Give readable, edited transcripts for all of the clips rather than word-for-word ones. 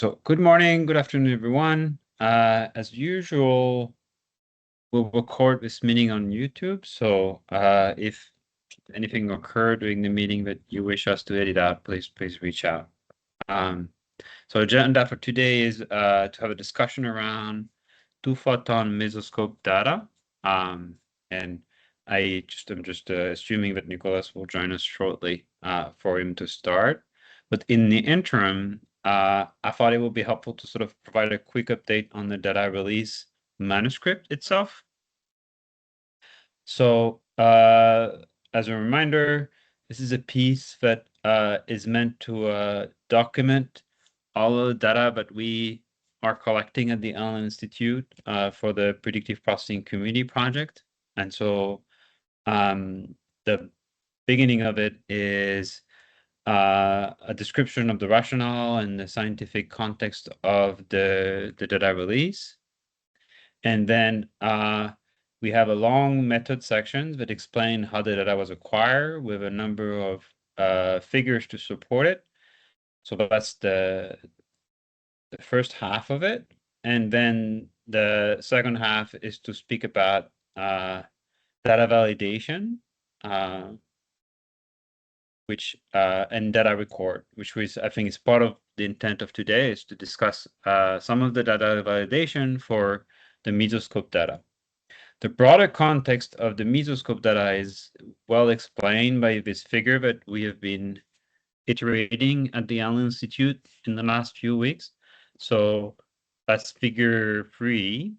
So good morning, good afternoon, everyone. As usual, we'll record this meeting on YouTube. So if anything occurred during the meeting that you wish us to edit out, please reach out. So agenda for today is to have a discussion around 2-photon mesoscope data. And I'm just assuming that Nicholas will join us shortly for him to start. But in the interim, I thought it would be helpful to sort of provide a quick update on the data release manuscript itself. So as a reminder, this is a piece that is meant to document all of the data that we are collecting at the Allen Institute for the Predictive Processing Community Project. And so the beginning of it is a description of the rationale and the scientific context of the data release. And then we have a long method sections that explain how the data was acquired with a number of figures to support it. So that's the first half of it. And then the second half is to speak about data validation, and data record, which I think is part of the intent of today, is to discuss some of the data validation for the mesoscope data. The broader context of the mesoscope data is well explained by this figure that we have been iterating at the Allen Institute in the last few weeks. So that's figure 3.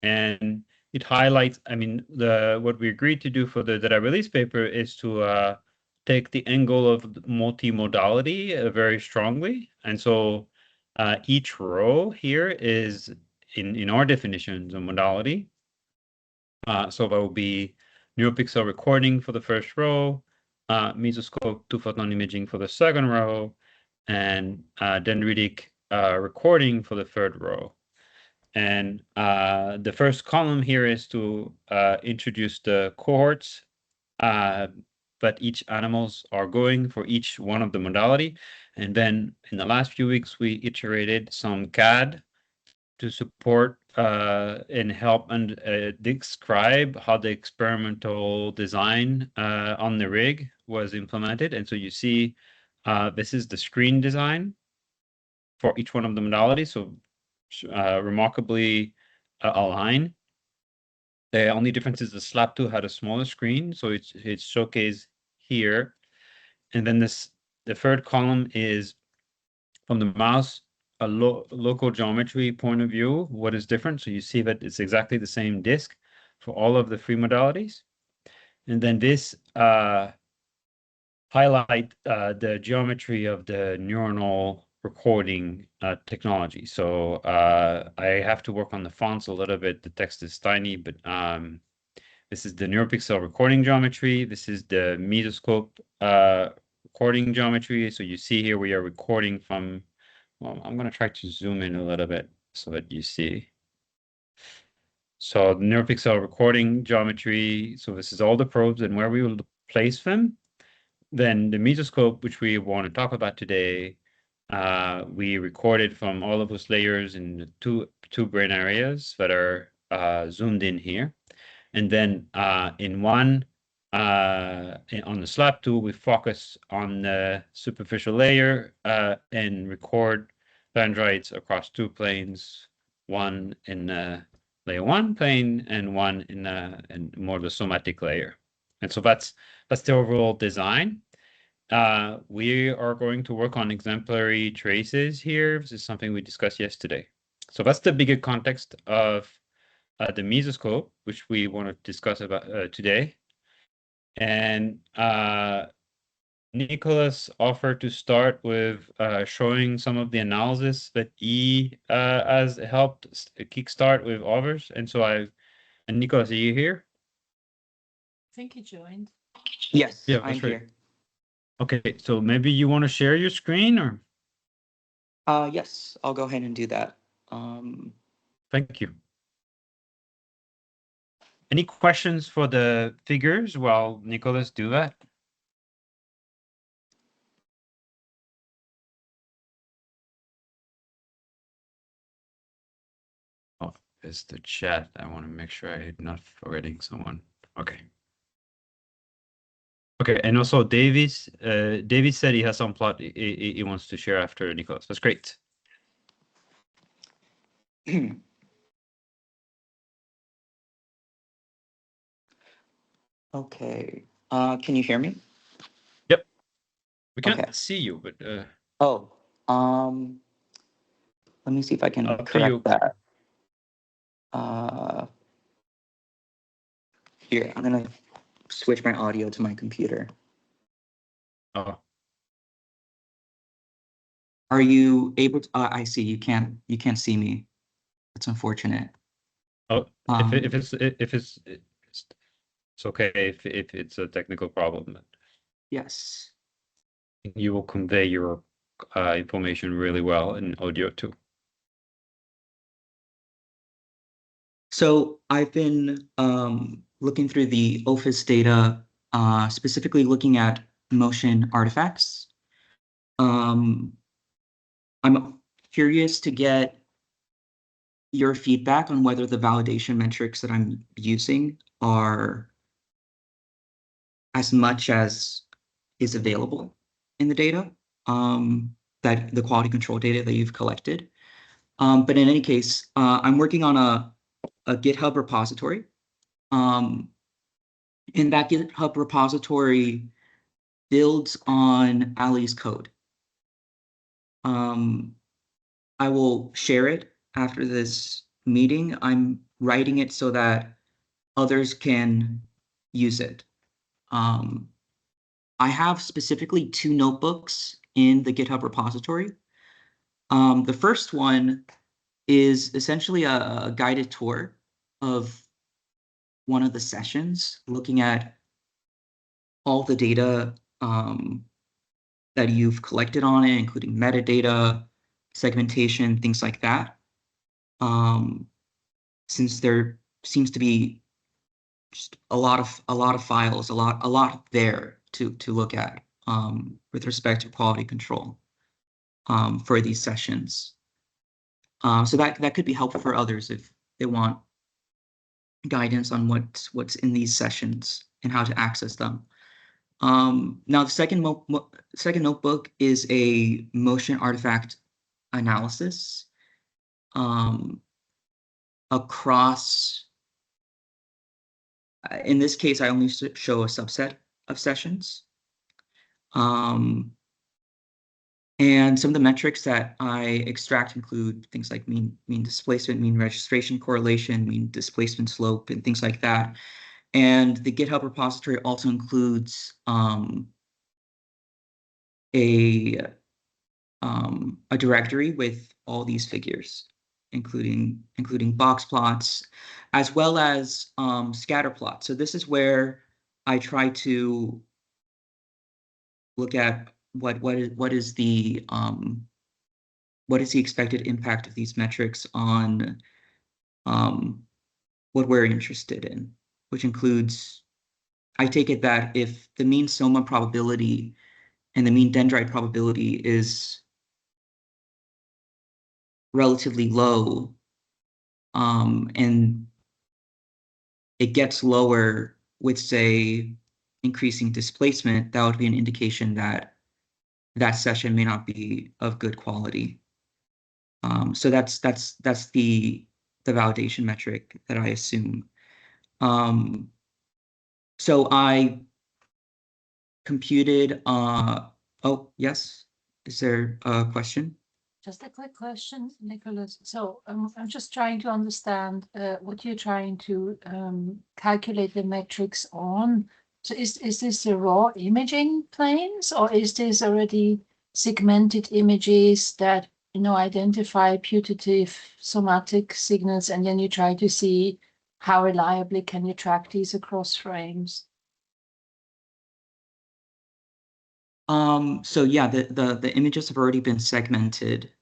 And it highlights, what we agreed to do for the data release paper is to take the angle of multimodality very strongly. And so each row here is, in our definitions of modality, so that will be NeuralPixel recording for the first row, mesoscope 2-photon imaging for the second row, and dendritic recording for the third row. And the first column here is to introduce the cohorts that each animals are going for each one of the modality. And then in the last few weeks, we iterated some CAD to support and help and describe how the experimental design on the rig was implemented. And so you see, this is the screen design for each one of the modalities. So remarkably aligned. The only difference is the SLAP 2 had a smaller screen, so it's showcased here. And then the third column is from the mouse, a local geometry point of view, what is different. So you see that it's exactly the same disk for all of the three modalities. And then this highlight the geometry of the neuronal recording technology. So I have to work on the fonts a little bit. The text is tiny, but this is the NeuralPixel recording geometry. This is the mesoscope recording geometry. So you see here we are recording from, well, I'm going to try to zoom in a little bit so that you see. So the NeuralPixel recording geometry. So this is all the probes and where we will place them. Then the mesoscope, which we want to talk about today, we recorded from all of those layers in the two brain areas that are zoomed in here. And then in one, on the SLAP tool, we focus on the superficial layer and record dendrites across two planes, one in layer 1 plane and one in more the somatic layer. And so that's the overall design. We are going to work on exemplary traces here. This is something we discussed yesterday. So that's the bigger context of the mesoscope, which we want to discuss about today. And Nicholas offered to start with showing some of the analysis that he has helped kickstart with others. And so and Nicholas, are you here? I think he joined. Yes, Yeah, I'm right. here. Okay, so maybe you want to share your screen, or? Yes, I'll go ahead and do that. Thank you. Any questions for the figures while Nicholas do that? is the chat. I want to make sure I'm not forgetting someone. Okay. Okay, and also Davies said he has some plot he wants to share after Nicholas. That's great. Okay. Can you hear me? Yep. We can't Okay. see you, but Oh, let me see if I can up to correct you. that. Here, I'm gonna switch my audio to my computer. Oh, Are you able to? I see. You can't see me. That's unfortunate. oh, Um, if it's okay if it's a technical problem. yes. You will convey your information really well in audio too. So I've been looking through the OFIS data, specifically looking at motion artifacts. I'm curious to get your feedback on whether the validation metrics that I'm using are as much as is available in the data, that the quality control data that you've collected. But in any case, I'm working on a GitHub repository. And that GitHub repository builds on Ali's code. I will share it after this meeting. I'm writing it so that others can use it. I have specifically 2 notebooks in the GitHub repository. The first one is essentially a guided tour of one of the sessions, looking at all the data that you've collected on it, including metadata, segmentation, things like that. Since there seems to be just a lot of files, a lot there to look at with respect to quality control for these sessions. So that could be helpful for others if they want guidance on what's in these sessions and how to access them. Now the second notebook is a motion artifact analysis across. In this case, I only show a subset of sessions. And some of the metrics that I extract include things like mean displacement, mean registration correlation, mean displacement slope, and things like that. And the GitHub repository also includes a directory with all these figures, including box plots, as well as scatter plots. So this is where I try to look at what is the expected impact of these metrics on what we're interested in, which includes, I take it that if the mean soma probability and the mean dendrite probability is relatively low, and it gets lower with, say, increasing displacement, that would be an indication that that session may not be of good quality. So that's the validation metric that I assume. So I computed. Oh yes, is there a question? Just a quick question, Nicholas. So I'm just trying to understand what you're trying to calculate the metrics on. So is this the raw imaging planes, or is this already segmented images that identify putative somatic signals, and then you try to see how reliably can you track these across frames? So yeah, the images have already been segmented.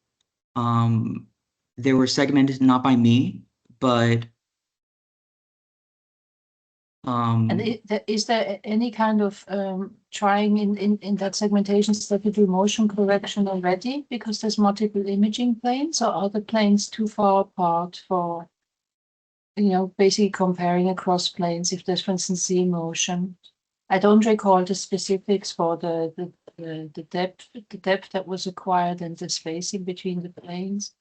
They were segmented not by me, but And is there any kind of trying in that segmentation that you do motion correction already because there's multiple imaging planes, or are the planes too far apart for basically comparing across planes if there's, for instance, Z motion. I don't recall the specifics for the depth that was acquired and the spacing between the planes.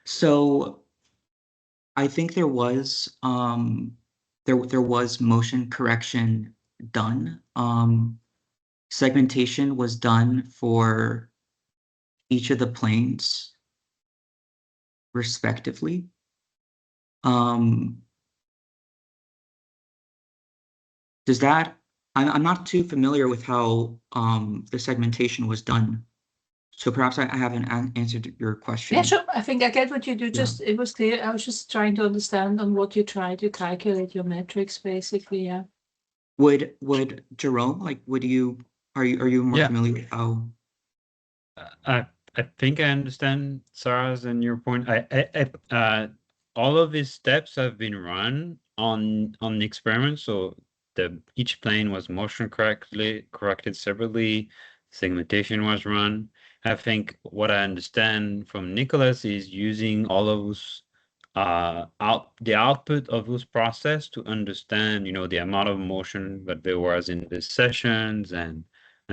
So I think there was there was motion correction done. Segmentation was done for each of the planes respectively. Does that, I'm not too familiar with how the segmentation was done. So perhaps I haven't answered your question. Yeah, sure. I think I get what you do. Yeah. Just it was clear. I was just trying to understand on what you try to calculate your metrics, basically. Yeah. Would Jerome, like, are you more Yeah. familiar with how? I think I understand Sarah's and your point. All of these steps have been run on the experiment. So each plane was motion corrected separately. Segmentation was run. I think what I understand from Nicholas is using all of those the output of those process to understand, the amount of motion that there was in the sessions and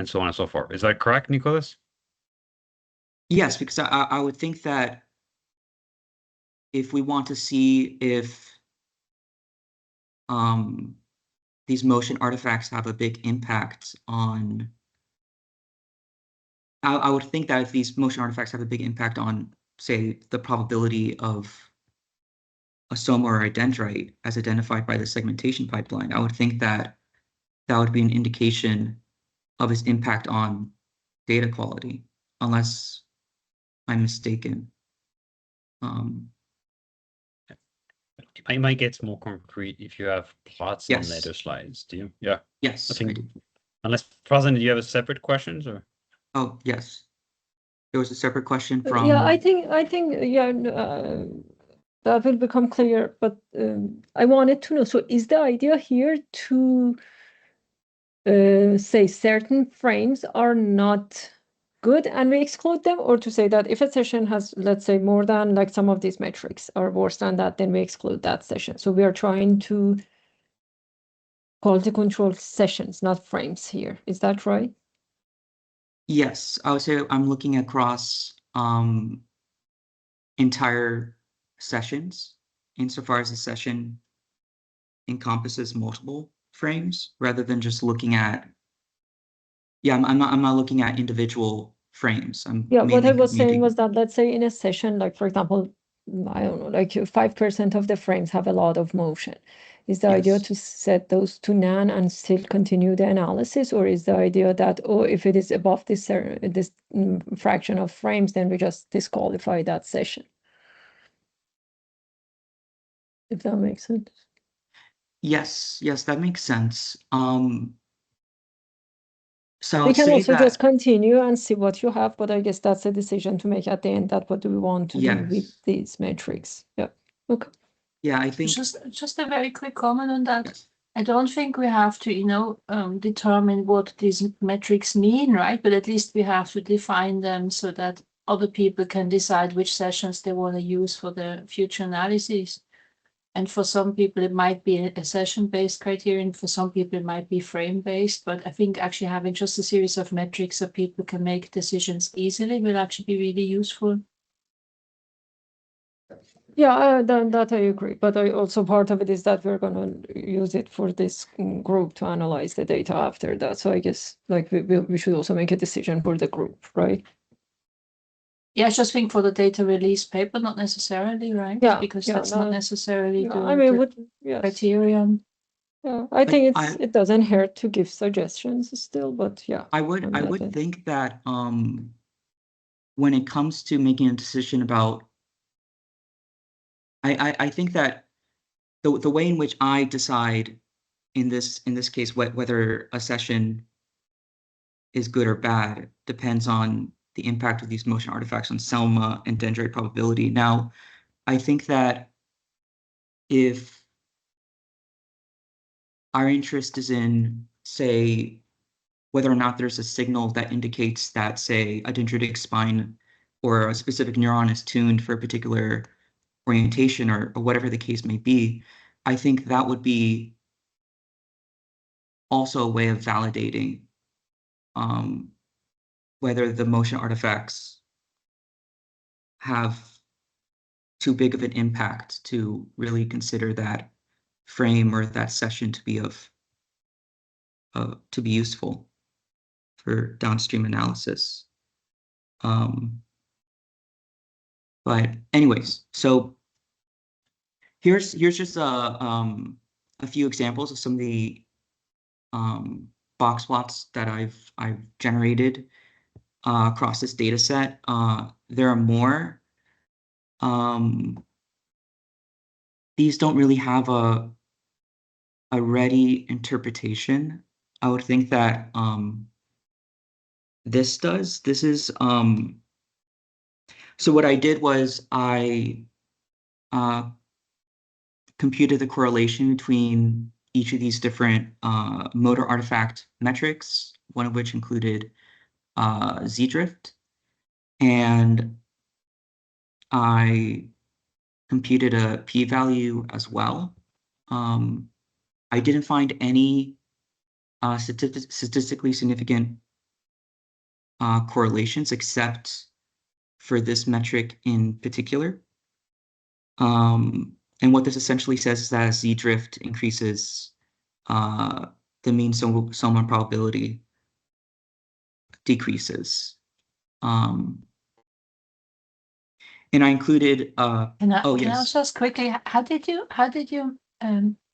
so on and so forth. Is that correct, Nicholas? Yes, because I would think that if we want to see if these motion artifacts have a big impact on, I would think that if these motion artifacts have a big impact on, say, the probability of a soma or a dendrite as identified by the segmentation pipeline, I would think that that would be an indication of its impact on data quality, unless I'm mistaken. It might get more concrete if you have plots on Yes. later slides. Do you? Yeah. Yes, I I think, do. unless Prasan, do you have a separate questions or? Oh, yes. There was a separate question from. Yeah, I think yeah, that will become clear. But I wanted to know. So, is the idea here to say certain frames are not good and we exclude them, or to say that if a session has, let's say, more than like some of these metrics are worse than that, then we exclude that session? So we are trying to quality control sessions, not frames here. Is that right? Yes, I would say I'm looking across entire sessions insofar as the session encompasses multiple frames rather than just looking at. Yeah, I'm not looking at individual frames. I'm Yeah, what I mainly was saying looking- was that, let's say in a session, like for example, I don't know, like 5% of the frames have a lot of motion. Is the idea Yes. to set those to none and still continue the analysis, or is the idea that, oh, if it is above this fraction of frames, then we just disqualify that session? If that makes sense. Yes, that makes sense. So We I'll can say also that just continue and see what you have, but I guess that's a decision to make at the end, that what do we want to do with yes. these metrics. Yeah. Okay. Yeah, I think Just a very quick comment on that. yes. I don't think we have to, determine what these metrics mean, right? But at least we have to define them so that other people can decide which sessions they want to use for the future analyses. And for some people, it might be a session-based criterion. For some people, it might be frame-based. But I think actually having just a series of metrics so people can make decisions easily will actually be really useful. Yeah, that I agree. But I also, part of it is that we're going to use it for this group to analyze the data after that. So I guess like we should also make a decision for the group, right? Yeah, I just think for the data release paper, not necessarily, right? Yeah, Because yeah, that's no, not necessarily Yeah, the, I mean, the yes. criterion. Yeah, I think I- it doesn't hurt to give suggestions still, but yeah. I would think that when it comes to making a decision about, I think that the way in which I decide in this case whether a session is good or bad depends on the impact of these motion artifacts on SELMA and dendrite probability. Now, I think that if our interest is in, say, whether or not there's a signal that indicates that, say, a dendritic spine or a specific neuron is tuned for a particular orientation or whatever the case may be, I think that would be also a way of validating whether the motion artifacts have too big of an impact to really consider that frame or that session to be useful for downstream analysis. But anyways, so here's just a few examples of some of the box plots that I've generated across this data set. There are more. These don't really have a ready interpretation. I would think that this does. This is so what I did was I computed the correlation between each of these different motor artifact metrics, one of which included z-drift, and I computed a p-value as well. I didn't find any statistically significant correlations except for this metric in particular. And what this essentially says is that as z-drift increases, the mean soma probability decreases. And I included Can I yes. just quickly, how did you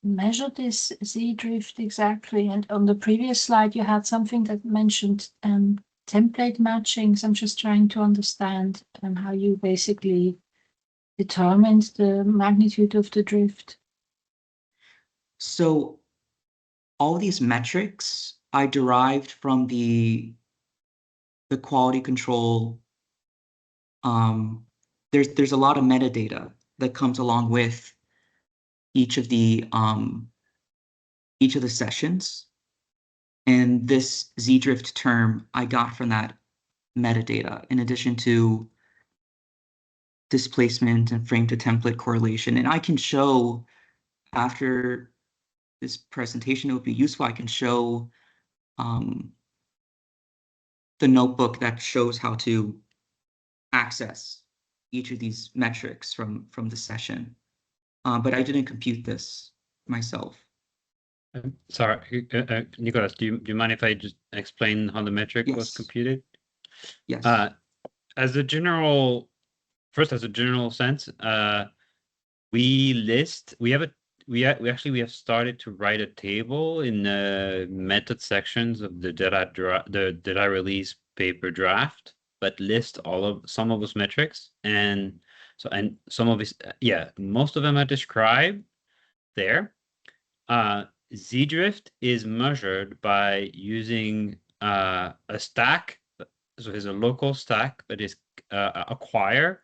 measure this z-drift exactly? And on the previous slide, you had something that mentioned template matching. So I'm just trying to understand how you basically determined the magnitude of the drift. So all these metrics I derived from the quality control. There's a lot of metadata that comes along with each of the sessions, and this z-drift term I got from that metadata, in addition to displacement and frame to template correlation. And I can show, after this presentation, it would be useful, I can show the notebook that shows how to access each of these metrics from the session. But I didn't compute this myself. Sorry, Nicholas, do you mind if I just explain how the metric was Yes. computed? Yes. As a general sense, we have started to write a table in the method sections of the data release paper draft, but list some of those metrics, and some of most of them are described there. Z-drift is measured by using a stack. So there's a local stack that is acquired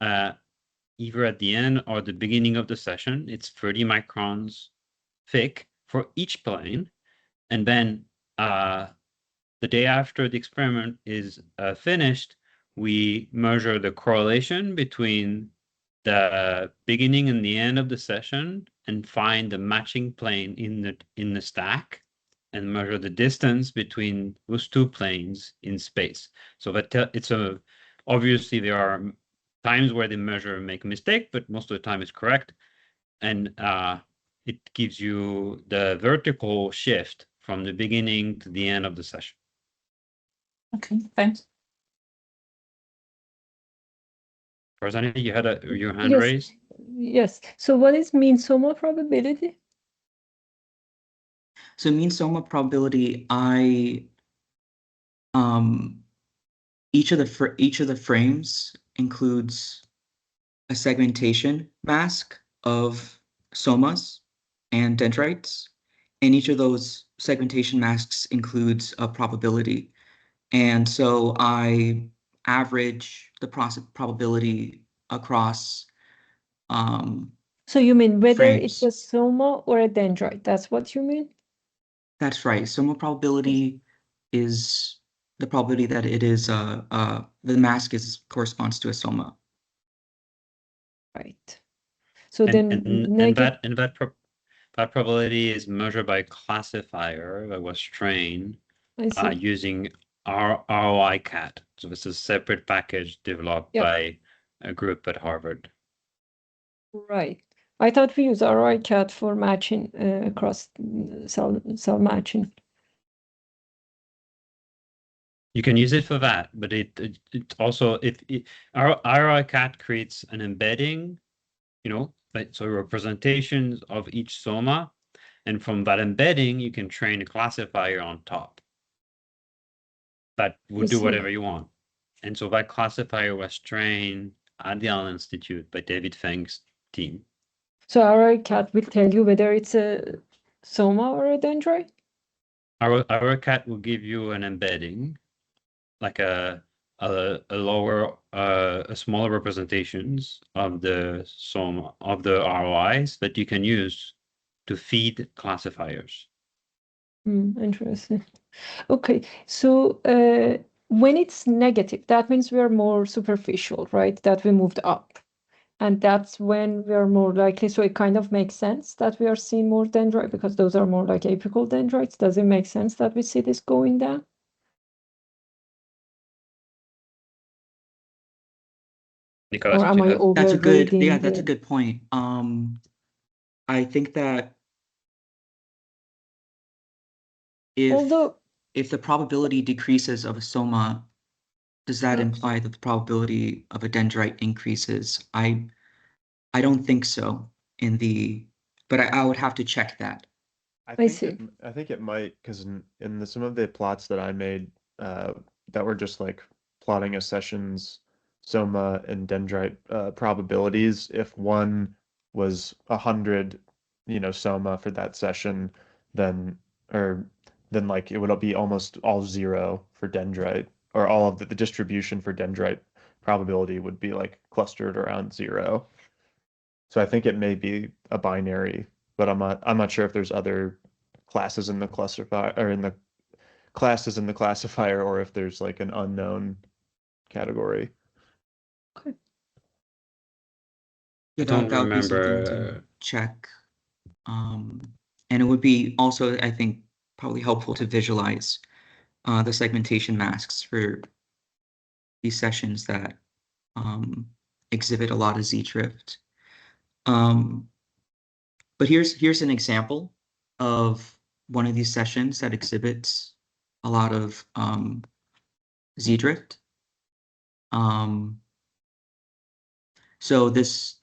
either at the end or the beginning of the session. It's 30 microns thick for each plane. And then the day after the experiment is finished, we measure the correlation between the beginning and the end of the session and find the matching plane in the stack and measure the distance between those two planes in space. So that obviously there are times where the measure make a mistake, but most of the time it's correct. And it gives you the vertical shift from the beginning to the end of the session. Okay, thanks. Farzana, you had your hand Yes. raised? Yes. So what is mean soma probability? So mean soma probability, each of the frames includes a segmentation mask of somas and dendrites, and each of those segmentation masks includes a probability. And so I average the probability across So you mean whether frames. it's a soma or a dendrite? That's what you mean? That's right. Soma probability is the probability that it is the mask corresponds to a soma. Right. So And then that probability is measured by a classifier that was trained I see. using ROI cat. So this is a separate package developed Yep. by a group at Harvard. Right. I thought we use ROI-CAT for matching across cell matching. You can use it for that, but it also ROI cat creates an embedding, like so representations of each soma, and from that embedding you can train a classifier on top that would do see. whatever you want. And so that classifier was trained at the Allen Institute by David Feng's team. So ROI-CAT will tell you whether it's a soma or a dendrite? Our cat will give you an embedding, like a lower a smaller representations of the soma of the ROIs that you can use to feed classifiers. Interesting. Okay, so when it's negative, that means we are more superficial, right? That we moved up. And that's when we are more likely. So it kind of makes sense that we are seeing more dendrite because those are more like apical dendrites. Does it make sense that we see this going down? Nicholas, Or am I That's a good, overreading? yeah, that's a good point. I think that Although if the probability decreases of a soma, does that imply that the probability of a dendrite increases? I don't think so but I would have to check that. I see. I think it might, because in some of the plots that I made, that were just like plotting a session's soma and dendrite probabilities. If one was 100, soma for that session, then like it would be almost all 0 for dendrite, or all of the distribution for dendrite probability would be like clustered around 0. So I think it may be a binary, but I'm not sure if there's other classes in the classifier or in the classes in the classifier, or if there's like an unknown category. Okay. I Yeah, don't that would be something to remember. check. And it would be also, I think, probably helpful to visualize the segmentation masks for these sessions that exhibit a lot of Z-drift. But here's an example of one of these sessions that exhibits a lot of Z-drift. So this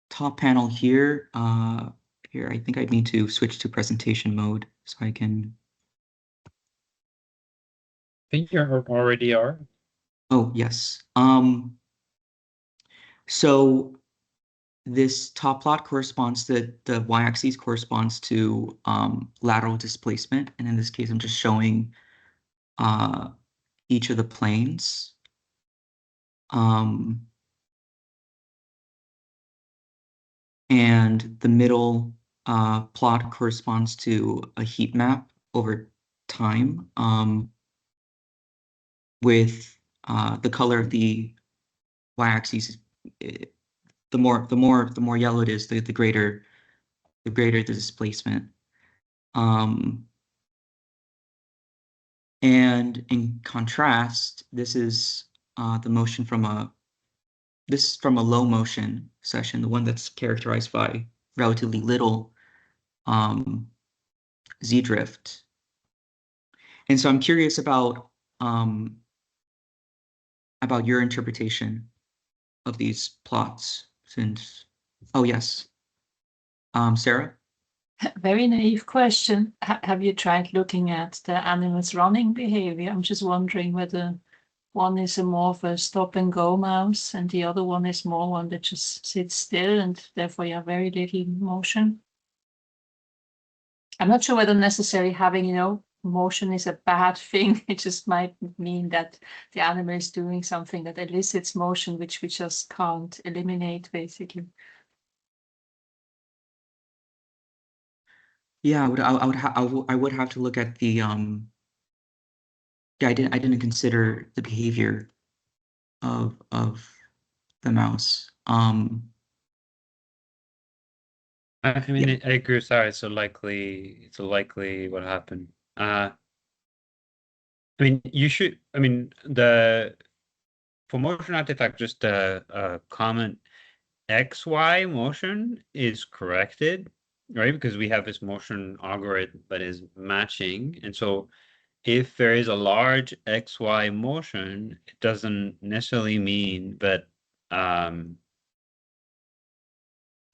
top panel here, I think I need to switch to presentation mode so I can. I think you already are. Oh, yes. So this top plot corresponds to the y-axis corresponds to lateral displacement. And in this case, I'm just showing each of the planes. And the middle plot corresponds to a heat map over time with the color of the y-axis. The more yellow it is, the greater the displacement. And in contrast, this is the motion from a low motion session, the one that's characterized by relatively little Z-drift. And so I'm curious about your interpretation of these plots since, oh yes. Sarah? Very naive question. Have you tried looking at the animal's running behavior? I'm just wondering whether one is more of a stop and go mouse and the other one is more one that just sits still and therefore you have very little motion. I'm not sure whether necessarily having, motion is a bad thing. It just might mean that the animal is doing something that elicits motion, which we just can't eliminate, basically. Yeah, I would have to look at the yeah, I didn't consider the behavior of the mouse. I mean, I agree. Sorry, it's a likely what happened. I mean, you should. I mean, for motion artifact, just a comment. XY motion is corrected, right? Because we have this motion algorithm that is matching, and so if there is a large XY motion, it doesn't necessarily mean that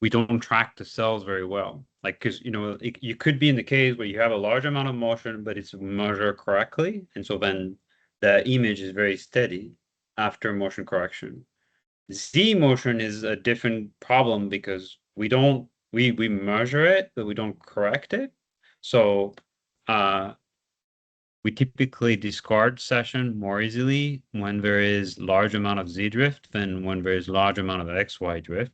we don't track the cells very well. Like, because, you could be in the case where you have a large amount of motion, but it's measured correctly. And so then the image is very steady after motion correction. Z motion is a different problem because we measure it, but we don't correct it. So we typically discard session more easily when there is large amount of Z drift than when there is large amount of XY drift.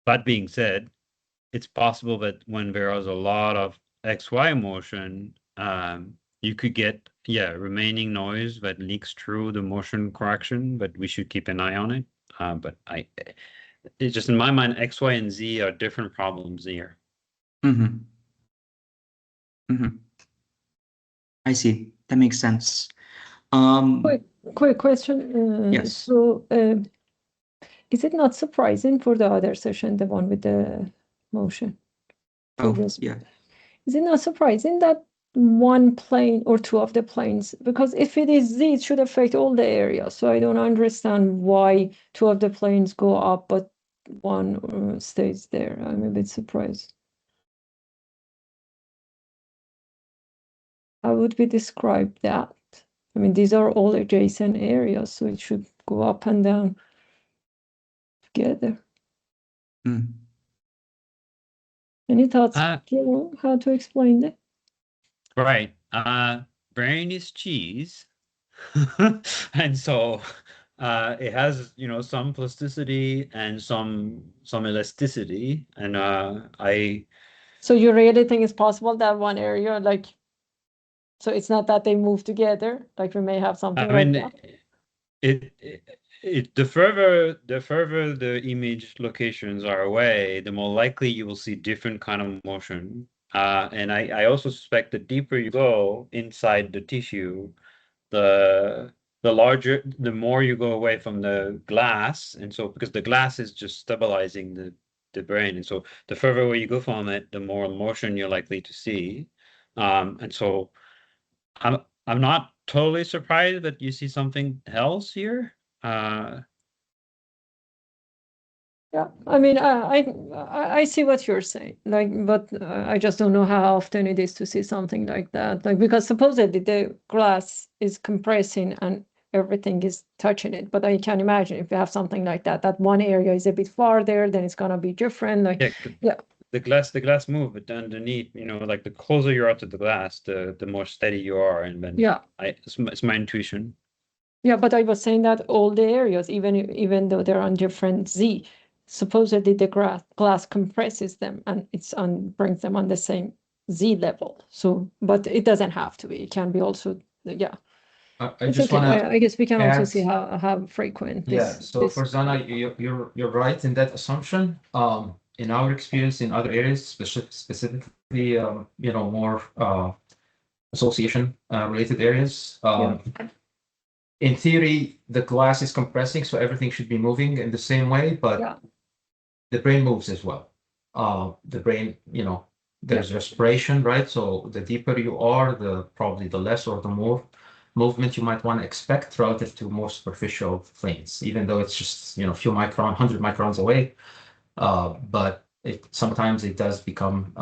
That being said, it's possible that when there is a lot of XY motion, you could get, remaining noise that leaks through the motion correction, but we should keep an eye on it. But it's just in my mind, X, Y, and Z are different problems here. Mm-hmm. Mm-hmm. I see. That makes sense. Quick question. Yes. So, is it not surprising for the other session, the one with the motion? Yeah. Is it not surprising that one plane or two of the planes, because if it is Z, it should affect all the areas. So I don't understand why two of the planes go up, but one stays there. I'm a bit surprised. How would we describe that? I mean, these are all adjacent areas, so it should go up and down together. Any thoughts, how to explain that? Right. Brain is cheese. And so it has, some plasticity and some elasticity. And So you really think it's possible that one area, like, so it's not that they move together, like we may have something like that? The further the image locations are away, the more likely you will see different kind of motion. And I also suspect the deeper you go inside the tissue, the more you go away from the glass. And so because the glass is just stabilizing the brain, and so the further away you go from it, the more motion you're likely to see. And so I'm not totally surprised that you see something else here. Yeah, I mean, I see what you're saying, like, but I just don't know how often it is to see something like that, like, because supposedly the glass is compressing and everything is touching it, but I can imagine if you have something like that, that one area is a bit farther, then it's gonna be different, like, yeah. The glass move, but underneath, like the closer you are to the glass, the more steady you are, and then it's my intuition. Yeah, but I was saying that all the areas, even though they're on different Z, supposedly the glass compresses them and brings them on the same Z level. So, but it doesn't have to be. It can be also, yeah. I just want to. I guess we can also see how frequent this. Yeah. So for Zana, you're right in that assumption. In our experience in other areas, specifically, more association related areas. In theory, the glass is compressing, so everything should be moving in the same way, but the brain moves as well. The brain, there's respiration, right? So the deeper you are, probably the less or the more movement you might want to expect relative to more superficial planes, even though it's just, a few 100 microns away. But sometimes it does become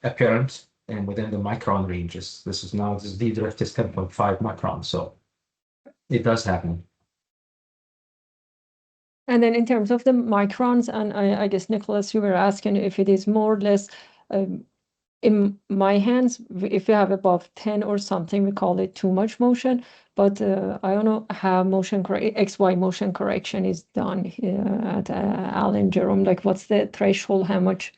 apparent and within the micron ranges. This D drift is 10.5 microns, so it does happen. And then in terms of the microns, and I guess, Nicholas, you were asking if it is more or less, in my hands, if you have above 10 or something, we call it too much motion. But I don't know how XY motion correction is done at Alan Jerome. Like, what's the threshold? How much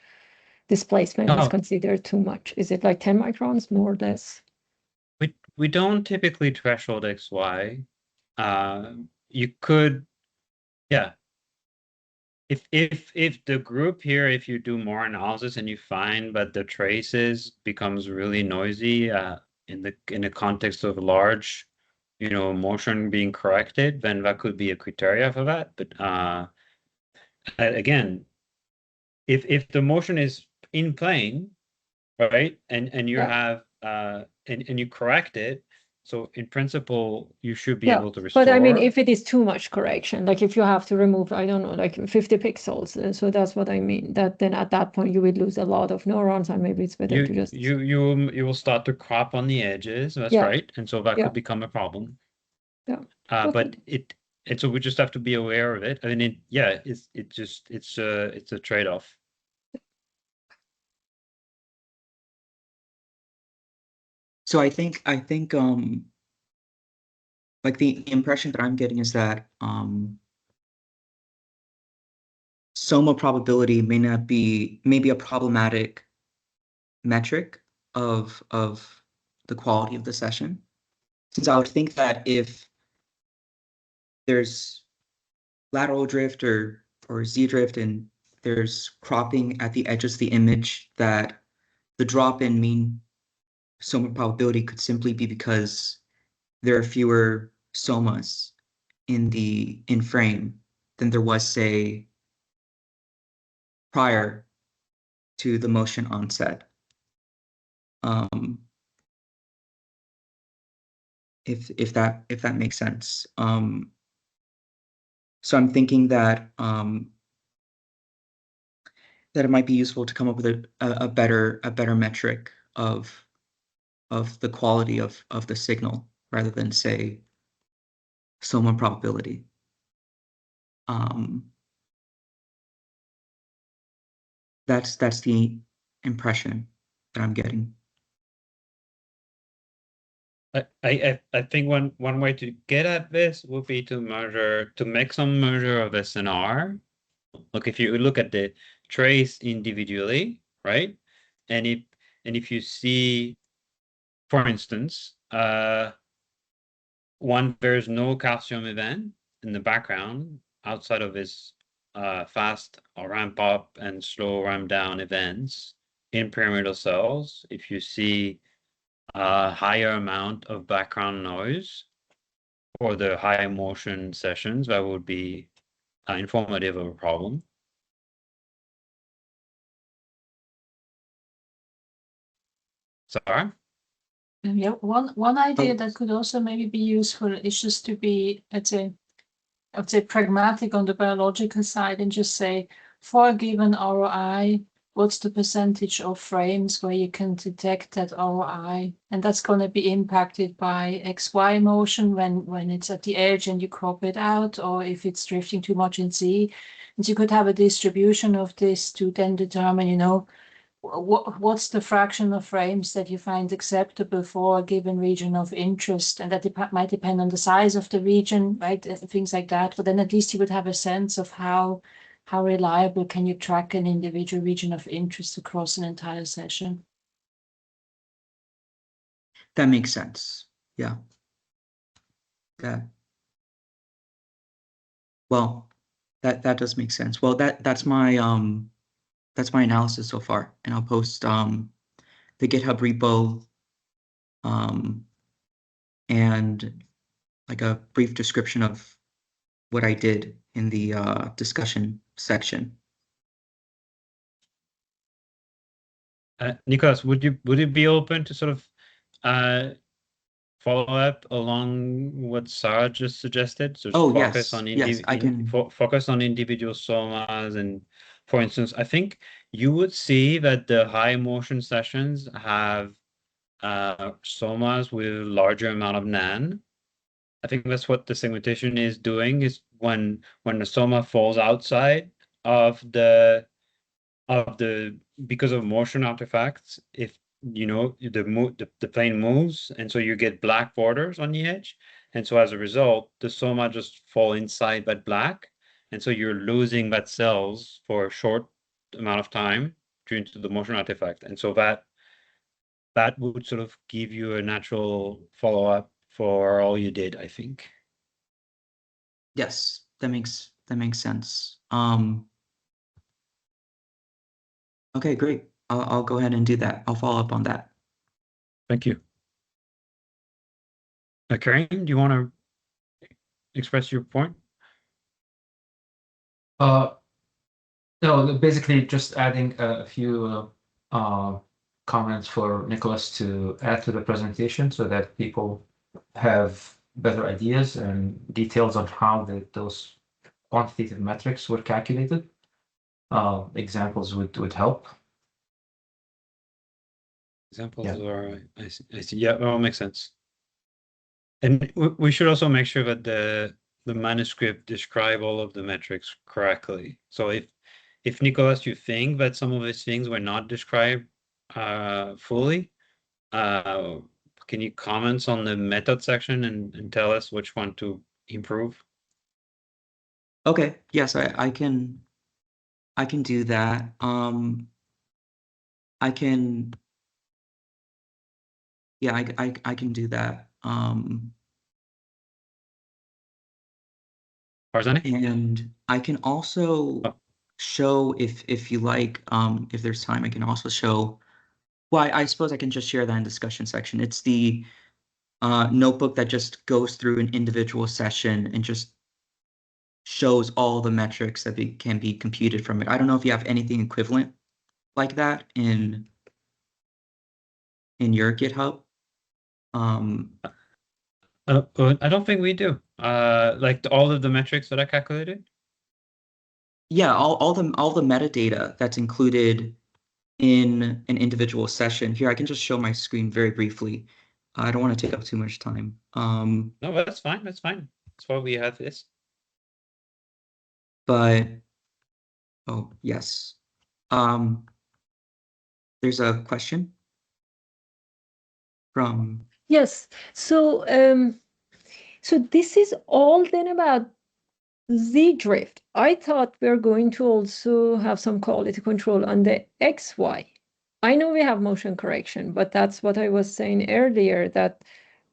displacement is considered too much? Is it like 10 microns, more or less? We don't typically threshold XY. You could, yeah. if the group here, if you do more analysis and you find that the traces becomes really noisy in the context of large, motion being corrected, then that could be a criteria for that. But again, if the motion is in plane, right, and you Yeah. have and you correct it, so in principle you should be Yeah, able to but I mean, restore. if it is too much correction, like if you have to remove, I don't know, like 50 pixels, so that's what I mean. That then at that point you would lose a lot of neurons, and maybe it's better to just You will start to crop on the edges, that's Yeah. right, and so that Yeah. could become a problem. Yeah. But and so we just have to be aware of it. I mean, it's a trade-off. So I think like the impression that I'm getting is that SOMA probability may be a problematic metric of the quality of the session. Since I would think that if there's lateral drift or Z drift and there's cropping at the edges of the image, that the drop in mean SOMA probability could simply be because there are fewer SOMAs in frame than there was, say, prior to the motion onset. If that makes sense. So I'm thinking that that it might be useful to come up with a better metric of the quality of the signal rather than say SOMA probability. That's the impression that I'm getting. I think one way to get at this would be to make some measure of SNR. Look, if you look at the trace individually, right? And if you see, for instance, there's no calcium event in the background outside of this fast ramp up and slow ramp down events in pyramidal cells. If you see a higher amount of background noise for the high motion sessions, that would be informative of a problem. Sorry? Yeah, one idea Oh. that could also maybe be useful is just to be, let's say, pragmatic on the biological side and just say, for a given ROI, what's the percentage of frames where you can detect that ROI? And that's going to be impacted by XY motion when it's at the edge and you crop it out, or if it's drifting too much in Z. And you could have a distribution of this to then determine, what's the fraction of frames that you find acceptable for a given region of interest, and that might depend on the size of the region, right? Things like that. But then at least you would have a sense of how reliable can you track an individual region of interest across an entire session. That makes sense. Yeah. Well, that does make sense. Well, that's my analysis so far, and I'll post the GitHub repo and like a brief description of what I did in the discussion section. Nicholas, would you be open to sort of follow up along what Sarah just suggested? So Oh, focus yes. on Yes, I can. focus on individual somas, and for instance, I think you would see that the high motion sessions have somas with larger amount of NAN. I think that's what the segmentation is doing, is when the soma falls outside of the because of motion artifacts, if the plane moves, and so you get black borders on the edge, and so as a result the soma just fall inside that black, and so you're losing that cells for a short amount of time due to the motion artifact, and so that would sort of give you a natural follow-up for all you did, I think. Yes, that makes sense. Okay, great. I'll go ahead and do that. I'll follow up on that. Thank you. Karim, do you want to express your point? No, basically just adding a few comments for Nicholas to add to the presentation so that people have better ideas and details on how those quantitative metrics were calculated. Examples would help. Examples Yeah. are, I see. Yeah, well, makes sense. And we should also make sure that the manuscript describe all of the metrics correctly. So if Nicholas, you think that some of these things were not described fully, can you comment on the method section and tell us which one to improve? Okay, yes, I can do that. I can, yeah, I can do that. Farzani? And I can also Oh. show if you like, if there's time, I can also show. Well, I suppose I can just share that in discussion section. It's the notebook that just goes through an individual session and just shows all the metrics that can be computed from it. I don't know if you have anything equivalent like that in your GitHub. I don't think we do. Like all of the metrics that I calculated. Yeah, all the metadata that's included in an individual session. Here, I can just show my screen very briefly. I don't want to take up too much time. No, that's fine. That's fine. That's why we have this. But oh yes. There's a question from Yes. So so this is all then about Z drift. I thought we're going to also have some quality control on the XY. I know we have motion correction, but that's what I was saying earlier, that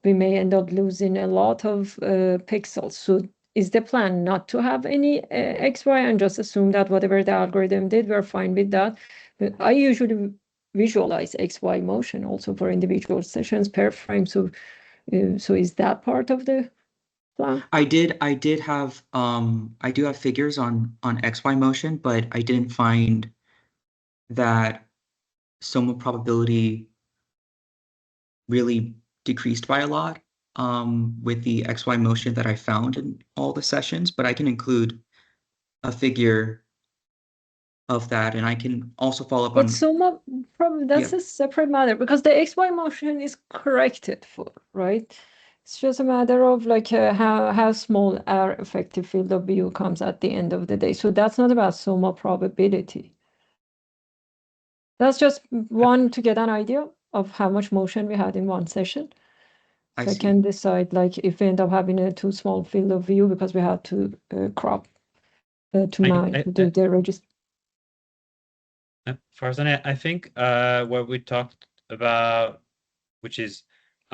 we may end up losing a lot of pixels. So is the plan not to have any XY and just assume that whatever the algorithm did, we're fine with that? But I usually visualize XY motion also for individual sessions per frame. So is that part of the plan? I do have figures on XY motion, but I didn't find that soma probability really decreased by a lot with the XY motion that I found in all the sessions, but I can include a figure of that, and I can also follow up But on. soma probably that's Yeah. a separate matter because the XY motion is corrected for, right? It's just a matter of like how small our effective field of view comes at the end of the day. So that's not about soma probability. That's just one to get an idea of how much motion we had in one session. I So I see. can decide like if we end up having a too small field of view because we had to crop to do the register. Farzan, I think what we talked about, which is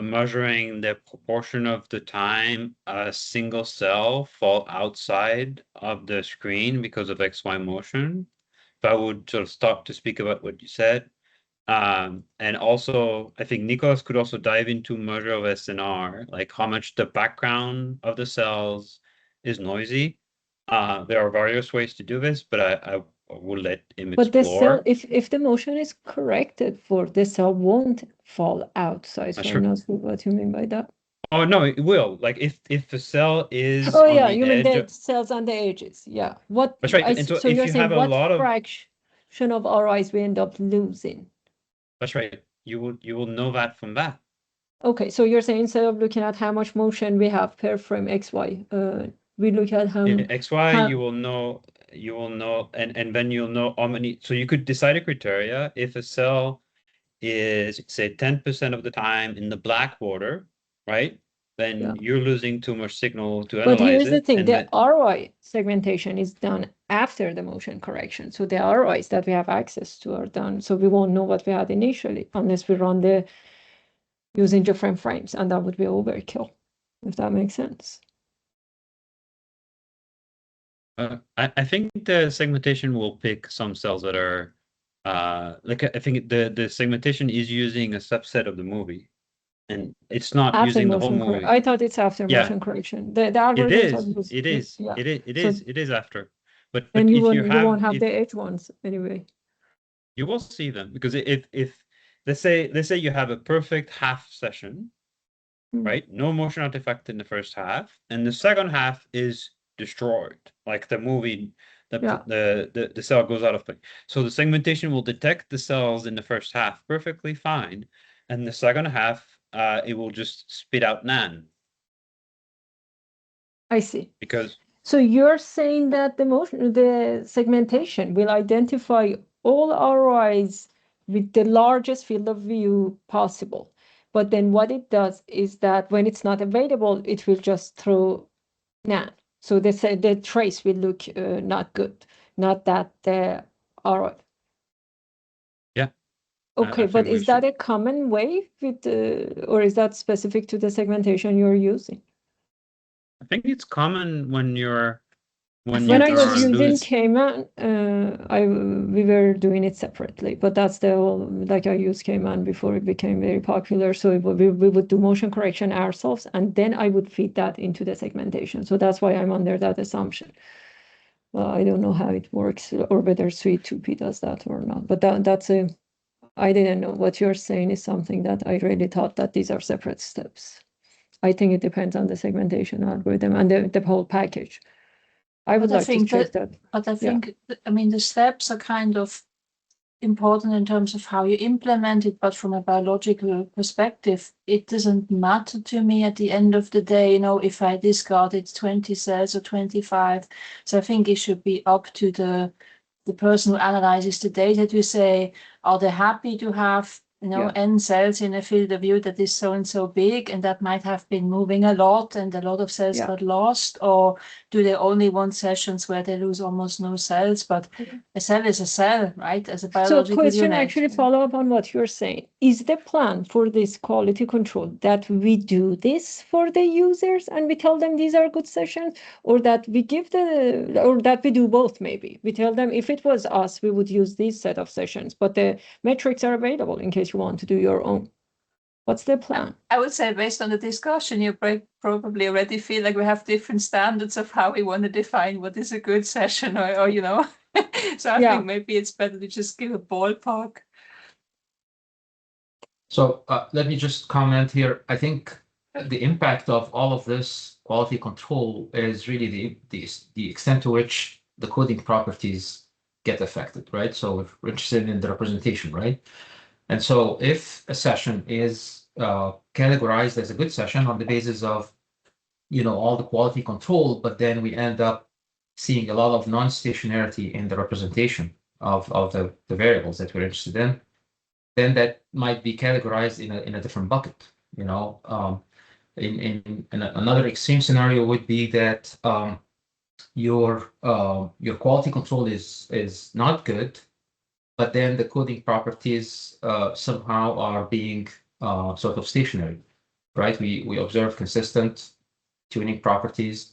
measuring the proportion of the time a single cell fall outside of the screen because of XY motion. If I would sort of stop to speak about what you said. And also, I think Nicholas could also dive into measure of SNR, like how much the background of the cells is noisy. There are various ways to do this, but I will let him But the cell, explore. if the motion is corrected for, the cell won't fall outside. So Sure. I'm not sure what you mean by that. Oh no, it will. Like if the cell is Oh on yeah, the you mean edge. the cells on the edges. Yeah. What That's right. And so so if you're you saying have a what lot of fraction of RIs we end up losing? that's right. You will know that from that. Okay, so you're saying instead of looking at how much motion we have per frame XY, we look at how In XY, how- you will know, and then you'll know how many. So you could decide a criteria if a cell is, say, 10% of the time in the black border, right? Then Yeah. you're losing too much signal to But analyze here's the it. thing, And the then ROI segmentation is done after the motion correction. So the ROIs that we have access to are done. So we won't know what we had initially unless we run the using different frames, and that would be overkill, if that makes sense. I think the segmentation will pick some cells that are Like I think the segmentation is using a subset of the movie, and it's not After using the whole motion correction. movie. I thought it's after Yeah. motion correction. The It algorithms is. are used. It is. Yeah. It is after. But And if you you won't have if the edge ones anyway. you will see them, because if let's say you have a perfect half session, Mm. right? No motion artifact in the first half, and the second half is destroyed, like the movie. Yeah. The cell goes out of play. So the segmentation will detect the cells in the first half perfectly fine, and the second half, it will just spit out NaN, I see. because So you're saying that the segmentation will identify all ROIs with the largest field of view possible. But then what it does is that when it's not available, it will just throw NaN. So the trace will look not good, not that the ROI. yeah. Okay, I but think we is that should. a common way with, or is that specific to the segmentation you're using? I think it's common when you're When When I this was is using this- Cayman, we were doing it separately, but that's the whole, like I used Cayman before it became very popular. So we would do motion correction ourselves, and then I would feed that into the segmentation. So that's why I'm under that assumption. Well, I don't know how it works or whether Suite 2P does that or not, but I didn't know. What you're saying is something that I really thought that these are separate steps. I think it depends on the segmentation algorithm and the whole package. I would But I like to think check that. But I Yeah. think, I mean, the steps are kind of important in terms of how you implement it, but from a biological perspective, it doesn't matter to me at the end of the day, you know, if I discarded 20 cells or 25. So I think it should be up to the person who analyzes the data to say, are they happy to have, you know, Yeah. n cells in a field of view that is so and so big, and that might have been moving a lot and a lot of cells Yeah. got lost, or do they only want sessions where they lose almost no cells? But a cell is a cell, right? As a So biological question unit. actually follow up on what you're saying. Is the plan for this quality control that we do this for the users and we tell them these are good sessions, or that we or that we do both maybe? We tell them if it was us, we would use this set of sessions, but the metrics are available in case you want to do your own. What's the plan? I would say based on the discussion, you probably already feel like we have different standards of how we want to define what is a good session, or you know. So I Yeah. think maybe it's better to just give a ballpark. So let me just comment here. I think the impact of all of this quality control is really the extent to which the coding properties get affected, right? So if we're interested in the representation, right? And so if a session is categorized as a good session on the basis of, you know, all the quality control, but then we end up seeing a lot of non-stationarity in the representation of the variables that we're interested in, then that might be categorized in a different bucket. You know, in another extreme scenario would be that your quality control is not good, but then the coding properties somehow are being sort of stationary, right? We observe consistent tuning properties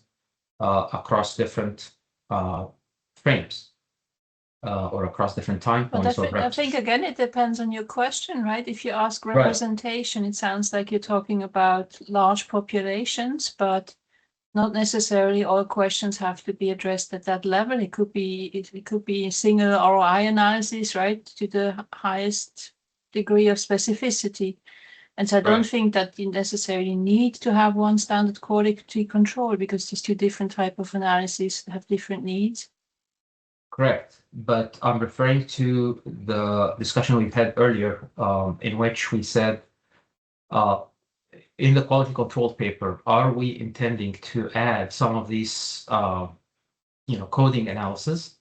across different frames. Or across different time But points of I think again, it depends on your question, right? If you ask Right. representation, it sounds like you're talking about large populations, but not necessarily all questions have to be addressed at that level. It could be a single ROI analysis, right, to the highest degree of specificity. And so I don't Right. think that you necessarily need to have one standard quality control, because these two different type of analyses have different needs. Correct, but I'm referring to the discussion we've had earlier, in which we said, in the quality control paper, are we intending to add some of these, coding analysis,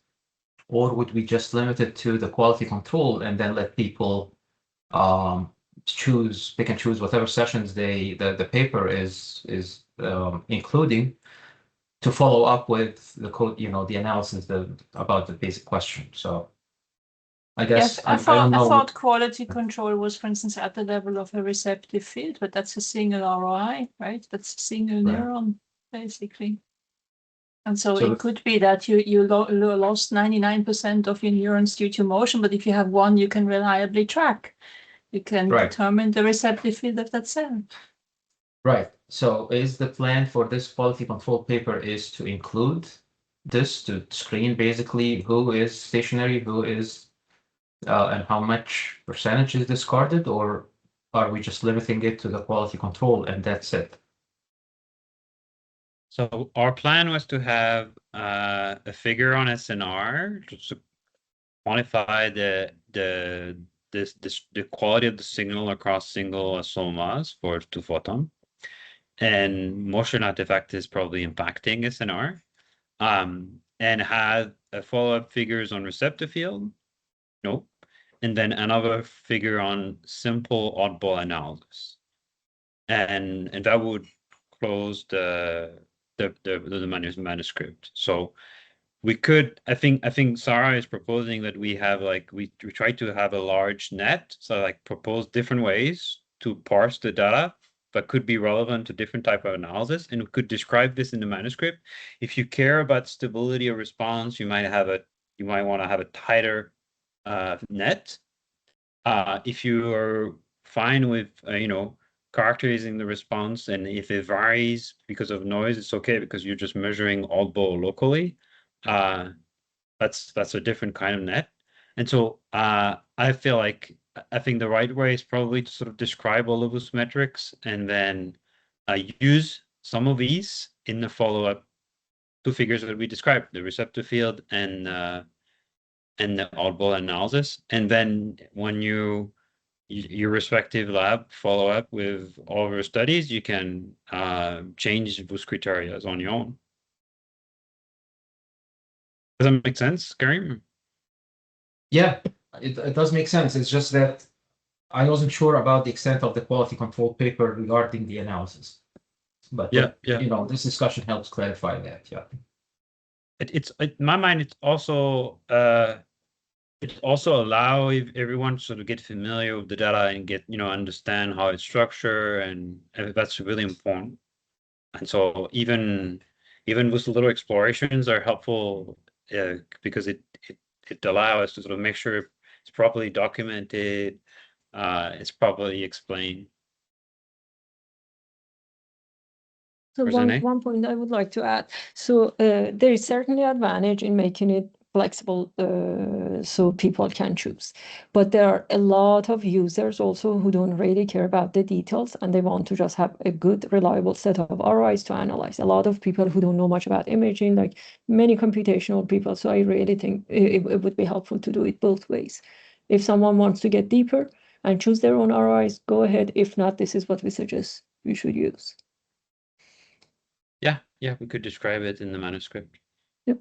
or would we just limit it to the quality control and then let people pick and choose whatever sessions the paper is including, to follow up with the code, the analysis about the basic question. So I guess Yes, I don't know. I thought quality control was, for instance, at the level of a receptive field, but that's a single ROI, right? That's a single Right. neuron, basically. And so So it could be that you lost 99% of your neurons due to motion, but if you have one, you can reliably track. You can Right. determine the receptive field of that cell. Right. So is the plan for this quality control paper is to include this to screen basically who is stationary, who is, and how much percentage is discarded, or are we just limiting it to the quality control and that's it? So our plan was to have a figure on SNR just to quantify the quality of the signal across single somas for 2-photon. And motion artifact is probably impacting SNR. And had a follow-up figures on receptor field. Nope. And then another figure on simple oddball analysis. And that would close the manuscript. So we could, I think Sarah is proposing that we have like we try to have a large net, so like propose different ways to parse the data that could be relevant to different type of analysis, and we could describe this in the manuscript. If you care about stability of response, you might want to have a tighter net. If you are fine with characterizing the response, and if it varies because of noise, it's okay because you're just measuring oddball locally. That's a different kind of net. And so I feel like I think the right way is probably to sort of describe all of those metrics and then use some of these in the follow-up two figures that we described, the receptor field and the oddball analysis. And then when your respective lab follow up with all of your studies, you can change those criteria on your own. Does that make sense, Karim? Yeah, it does make sense. It's just that I wasn't sure about the extent of the quality control paper regarding the analysis. But Yeah. this discussion helps clarify that. Yeah. It's in my mind, it's also allow everyone to sort of get familiar with the data and get understand how it's structured, and that's really important. And so even with little explorations are helpful because it allows us to sort of make sure it's properly documented, it's properly explained. So Rosanne? one point I would like to add. So there is certainly advantage in making it flexible so people can choose. But there are a lot of users also who don't really care about the details and they want to just have a good, reliable set of ROIs to analyze. A lot of people who don't know much about imaging, like many computational people. So I really think it would be helpful to do it both ways. If someone wants to get deeper and choose their own ROIs, go ahead. If not, this is what we suggest you should use. Yeah, we could describe it in the manuscript. Yep.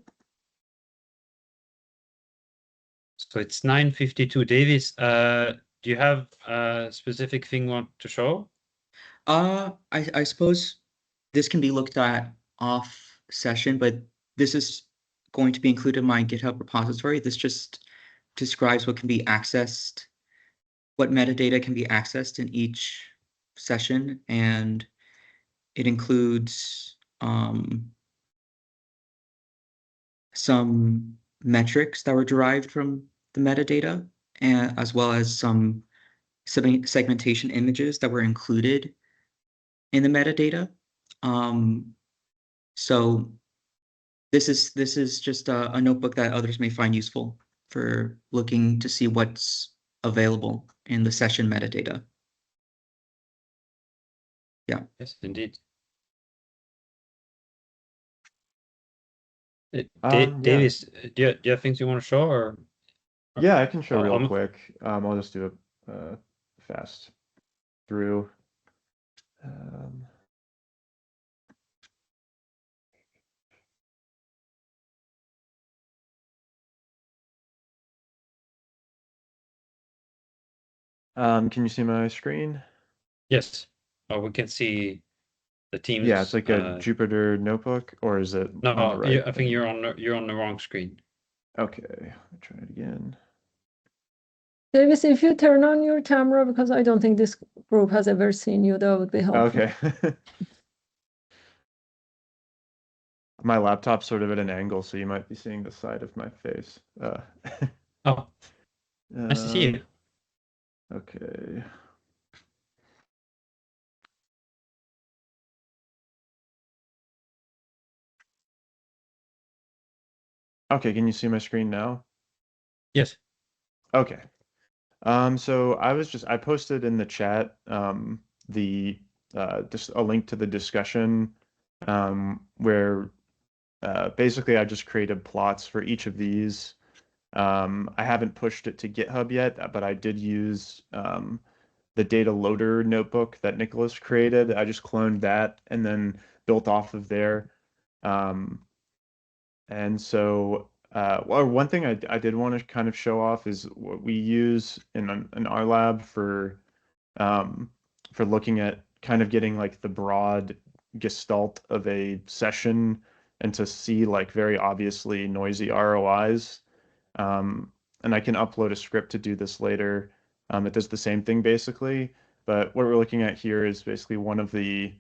So it's 9:52. Davis, do you have a specific thing you want to show? I suppose this can be looked at off session, but this is going to be included in my GitHub repository. This just describes what can be accessed, what metadata can be accessed in each session, and it includes some metrics that were derived from the metadata, and as well as some segmentation images that were included in the metadata. So this is just a notebook that others may find useful for looking to see what's available in the session metadata. Yeah. Yes, indeed. Davis, do you have things you want to show, or? Yeah, I can show real I'm- quick. I'll just do a fast through. Can you see my screen? Yes. Oh, we can see the teams. Yeah, it's like a Jupyter notebook, or is it No, on the right? I think you're on the wrong screen. Okay, I'll try it again. Davis, if you turn on your camera, because I don't think this group has ever seen you, that would be helpful. Okay. My laptop's sort of at an angle, so you might be seeing the side of my face. Oh, nice to see you. Okay. Okay, can you see my screen now? Yes. Okay. So I posted in the chat the just a link to the discussion where basically I just created plots for each of these. I haven't pushed it to GitHub yet, but I did use the data loader notebook that Nicholas created. I just cloned that and then built off of there. And so, well, one thing I did want to kind of show off is what we use in our lab for looking at kind of getting like the broad gestalt of a session and to see like very obviously noisy ROIs. And I can upload a script to do this later. It does the same thing basically, but what we're looking at here is basically one of the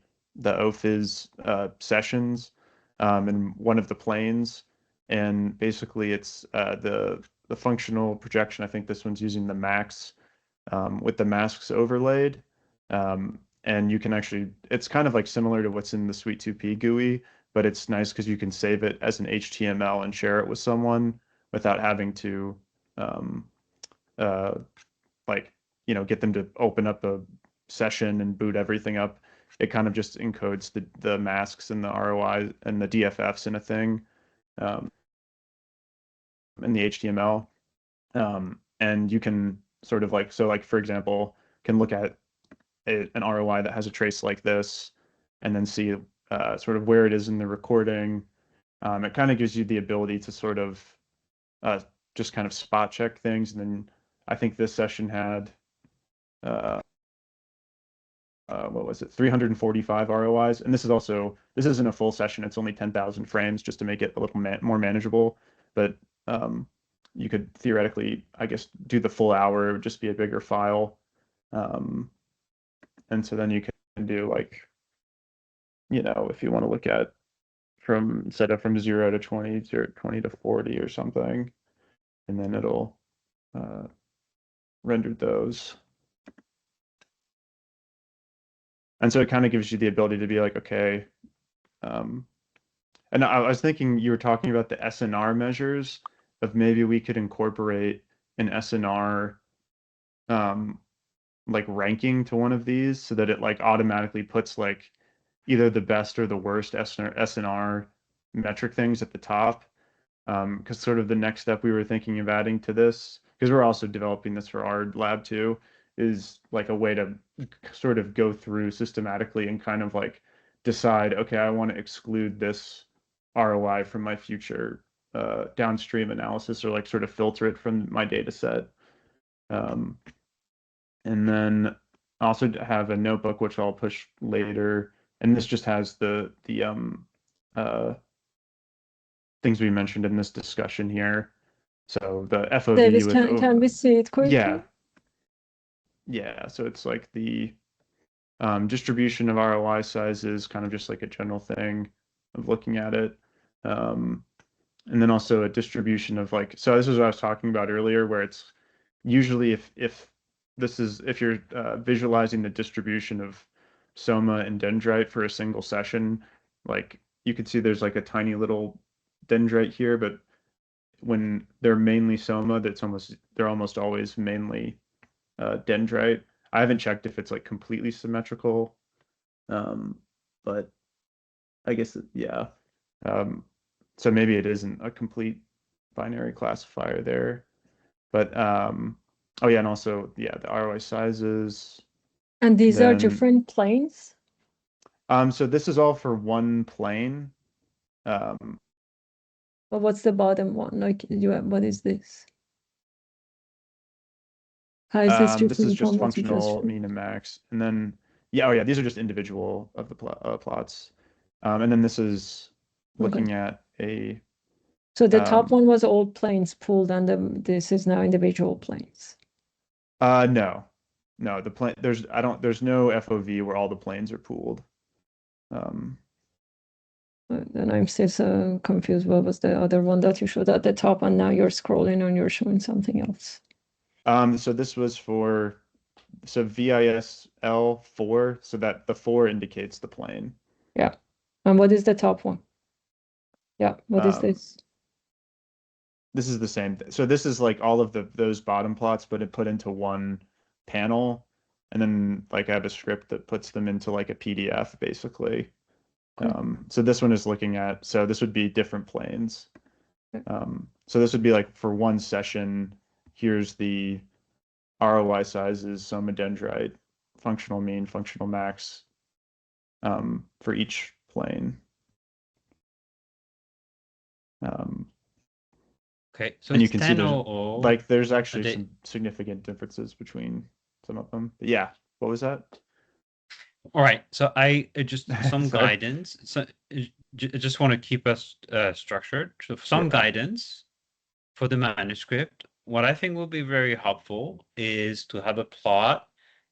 OFIS sessions in one of the planes, and basically it's the functional projection. I think this one's using the max with the masks overlaid. And you can actually, it's kind of like similar to what's in the Suite 2P GUI, but it's nice because you can save it as an HTML and share it with someone without having to um, uh, like, get them to open up a session and boot everything up. It kind of just encodes the masks and the ROI and the DFFs in a thing in the HTML. And you can sort of like, so like, for example, can look at an ROI that has a trace like this and then see sort of where it is in the recording. It kind of gives you the ability to sort of uh, just kind of spot check things. And then I think this session had, uh, what was it, 345 ROIs. And this isn't a full session. It's only 10,000 frames just to make it a little more manageable. But you could theoretically, I guess, do the full hour. It would just be a bigger file. And so then you can do like, if you want to look at set up from 0 to 20, 20 to 40 or something, and then it'll render those. And so it kind of gives you the ability to be like, okay, and I was thinking you were talking about the SNR measures of maybe we could incorporate an SNR like ranking to one of these so that it like automatically puts like either the best or the worst SNR metric things at the top. Because sort of the next step we were thinking of adding to this, because we're also developing this for our lab too, is like a way to sort of go through systematically and kind of like decide, okay, I want to exclude this ROI from my future downstream analysis, or like sort of filter it from my data set. And then I also have a notebook which I'll push later, and this just has the things we mentioned in this discussion here. So the FOV Davis, with can we see it quickly? yeah. So it's like the distribution of ROI sizes, kind of just like a general thing of looking at it. And then also a distribution of like, so this is what I was talking about earlier, where it's usually if you're visualizing the distribution of soma and dendrite for a single session, like you can see there's like a tiny little dendrite here, but when they're mainly soma, they're almost always mainly dendrite. I haven't checked if it's like completely symmetrical, but I guess yeah. So maybe it isn't a complete binary classifier there, but oh yeah, and also yeah, the ROI sizes. And these are Then different planes? so this is all for one plane. But what's the bottom one? Like, what is this? How is this This is different just from what you just functional showed? mean and max, and then oh yeah, these are just individual of the plots, and then this is Okay. looking at a So the top um, one was all planes pooled, and this is now individual planes. no, the plane there's no FOV where all the planes are pooled. Then I'm still so confused. What was the other one that you showed at the top, and now you're scrolling and you're showing something else? So this was for VISL4, so that the 4 indicates the plane. Yeah. And what is the top one? Yeah. What is Um, this? This is the same thing. So this is like all of those bottom plots, but it put into one panel, and then like I have a script that puts them into like a PDF basically. Okay. So this one is looking at, so this would be different planes. Okay. So this would be like for one session, here's the ROI sizes, soma dendrite, functional mean, functional max, for each plane. Okay, so And you it's can see there's 10:00. like there's actually they- some significant differences between some of them. But yeah, what was that? All right, so I just some Sorry. guidance. So I just want to keep us structured. So some Sure. guidance for the manuscript. What I think will be very helpful is to have a plot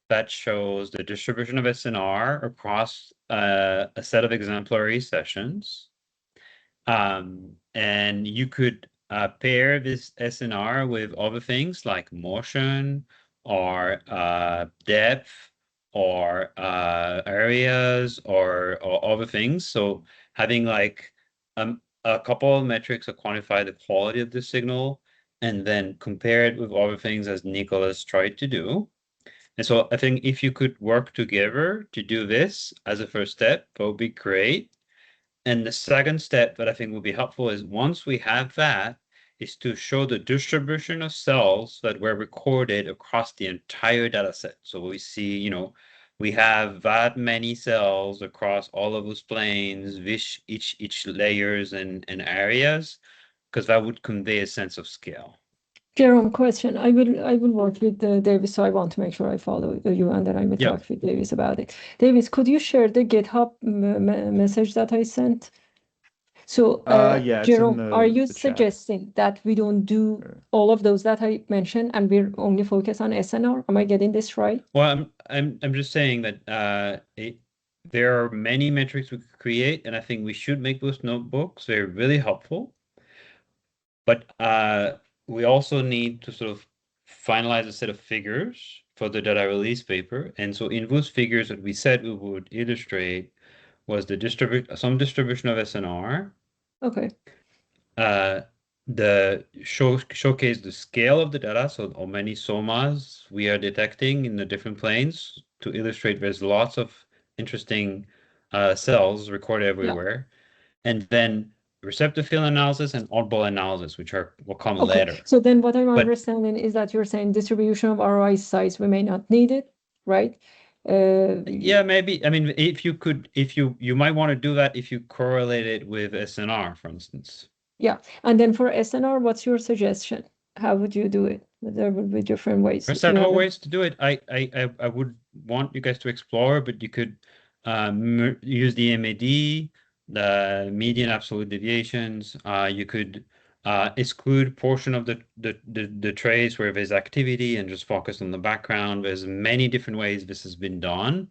that shows the distribution of SNR across a set of exemplary sessions. And you could pair this SNR with other things like motion or depth or areas or other things. So having like a couple of metrics to quantify the quality of the signal and then compare it with other things as Nicholas tried to do. And so I think if you could work together to do this as a first step, that would be great. And the second step that I think will be helpful is once we have that, is to show the distribution of cells that were recorded across the entire data set. So we see, we have that many cells across all of those planes, each layers and areas, because that would convey a sense of scale. Jerome, question. I will work with Davis, so I want to make sure I follow you, and then I will Yeah. talk with Davis about it. Davis, could you share the GitHub message that I sent? So, Yeah, it's in Jerome, are you the chat. suggesting that we don't do Sure. all of those that I mentioned, and we're only focus on SNR? Am I getting this right? Well, I'm just saying that there are many metrics we could create, and I think we should make those notebooks. They're really helpful. But we also need to sort of finalize a set of figures for the data release paper. And so in those figures that we said we would illustrate was some distribution of SNR, Okay. the showcase the scale of the data, so how many somas we are detecting in the different planes to illustrate there's lots of interesting cells recorded everywhere. And then receptive field analysis and oddball analysis, which will come Okay. later. So then what I'm But- understanding is that you're saying distribution of ROI size, we may not need it, right? Yeah, maybe. I mean, if you might want to do that if you correlate it with SNR, for instance. Yeah. And then for SNR, what's your suggestion? How would you do it? There would be different ways. There's You several have a- ways to do it. I would want you guys to explore, but you could use the MAD, the median absolute deviations. You could exclude portion of the trace where there's activity and just focus on the background. There's many different ways this has been done.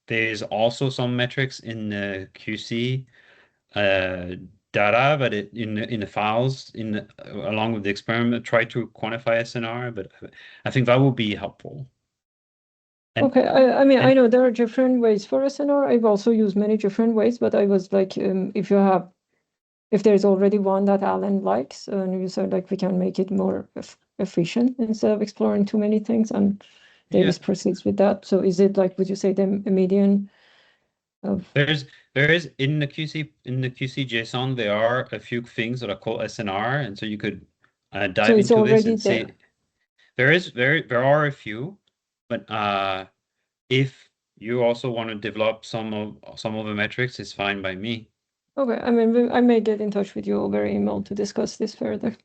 There's also some metrics in the QC data, but in the files along with the experiment, try to quantify SNR. But I think that will be helpful. And- Okay, I mean, I and- know there are different ways for SNR. I've also used many different ways, but I was like, if there's already one that Alan likes, and you said like we can make it more efficient instead of exploring too many things, and Davis proceeds with that. So is it like, would you say the median of? There is in the QC JSON there are a few things that are called SNR, and so you could dive So it's into this already and see. There are a few, but if you also want to develop some of the metrics, it's fine by me. Okay, I mean, I may get in touch with you over email to discuss this further.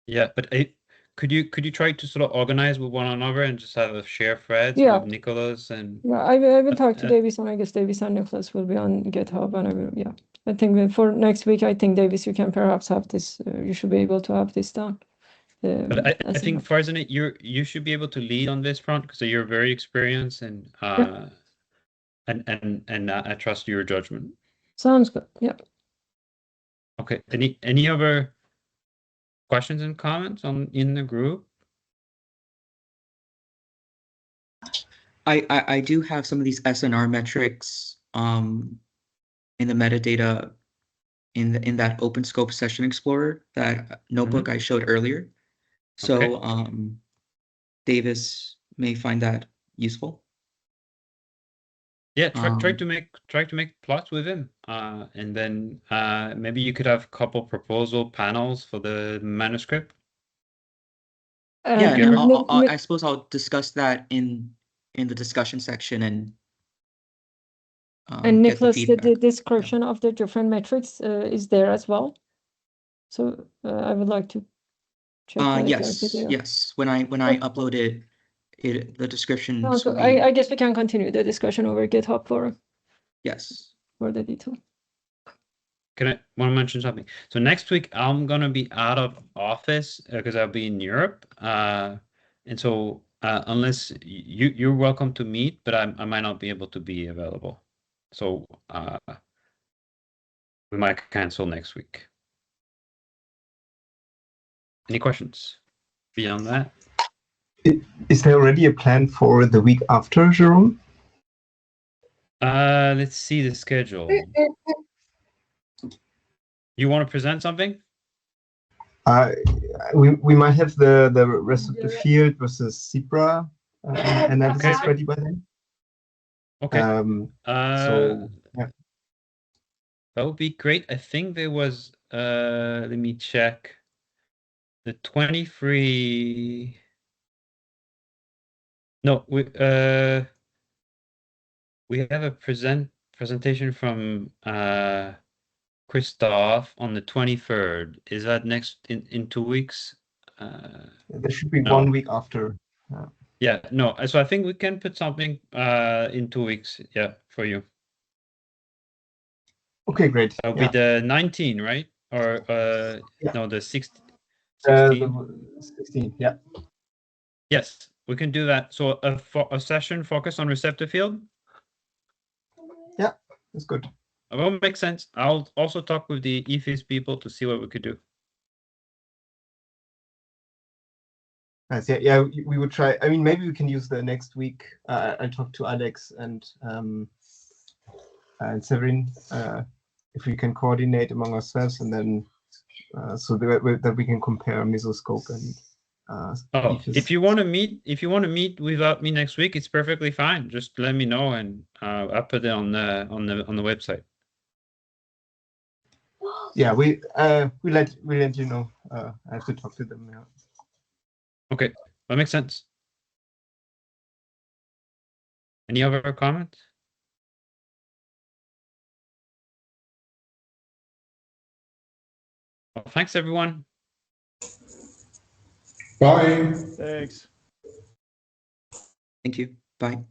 Yeah, but could you try to sort of organize with one another and just have a share threads Yeah. with Nicholas and Yeah, I will talk to uh, Davis, and I guess Davis and Nicholas will be on GitHub, and I will, yeah. I think for next week, I think Davis, you can perhaps have this, you should be able to have this done. But I as think well. Farzaneh, you should be able to lead on this front because you're very experienced and I trust your judgment. Sounds good. Yeah. Okay. Any other questions and comments in the group? I do have some of these SNR metrics in the metadata in that open scope session explorer, that notebook I showed earlier. So Davis may find that useful. Yeah, try to make plots with him, and then maybe you could have a couple proposal panels for the manuscript. Yeah, Together. I suppose I'll discuss that in the discussion section and And get the Nicholas, the feedback. description of the different metrics is there as well. So I would like to check that if there's Yes, video. yes. When I upload it, the descriptions So will be, I guess we can continue the discussion over GitHub for yes. the detail. Can I want to mention something? So next week I'm gonna be out of office because I'll be in Europe, and so unless you're welcome to meet, but I might not be able to be available. So we might cancel next week. Any questions beyond that? Is there already a plan for the week after, Jerome? Let's see the schedule. You want to present something? We might have the rest of the field versus Zebra analysis ready by then. Okay. So yeah. That would be great. I think there was let me check. The 23. No, we have a presentation from Christoph on the 23rd. Is that next in 2 weeks? There should be No. 1 week after. Yeah, no. So I think we can put something in 2 weeks. Yeah, for you. Okay, great. That'll be the 19, right? Or Yeah. no, the 16. 16, yeah. Yes, we can do that. So a session focused on receptor field. Yeah, that's good. It will make sense. I'll also talk with the EFIS people to see what we could do. Nice. Yeah, we would try. I mean, maybe we can use the next week. I'll talk to Alex and Severin if we can coordinate among ourselves, and then so that we can compare Mesoscope and EFIS. If you want to meet without me next week, it's perfectly fine. Just let me know, and I'll put it on the website. Yeah, we let you know. I have to talk to them. Yeah. Okay, that makes sense. Any other comments? Well, thanks everyone. Bye. Thanks. Thank you. Bye.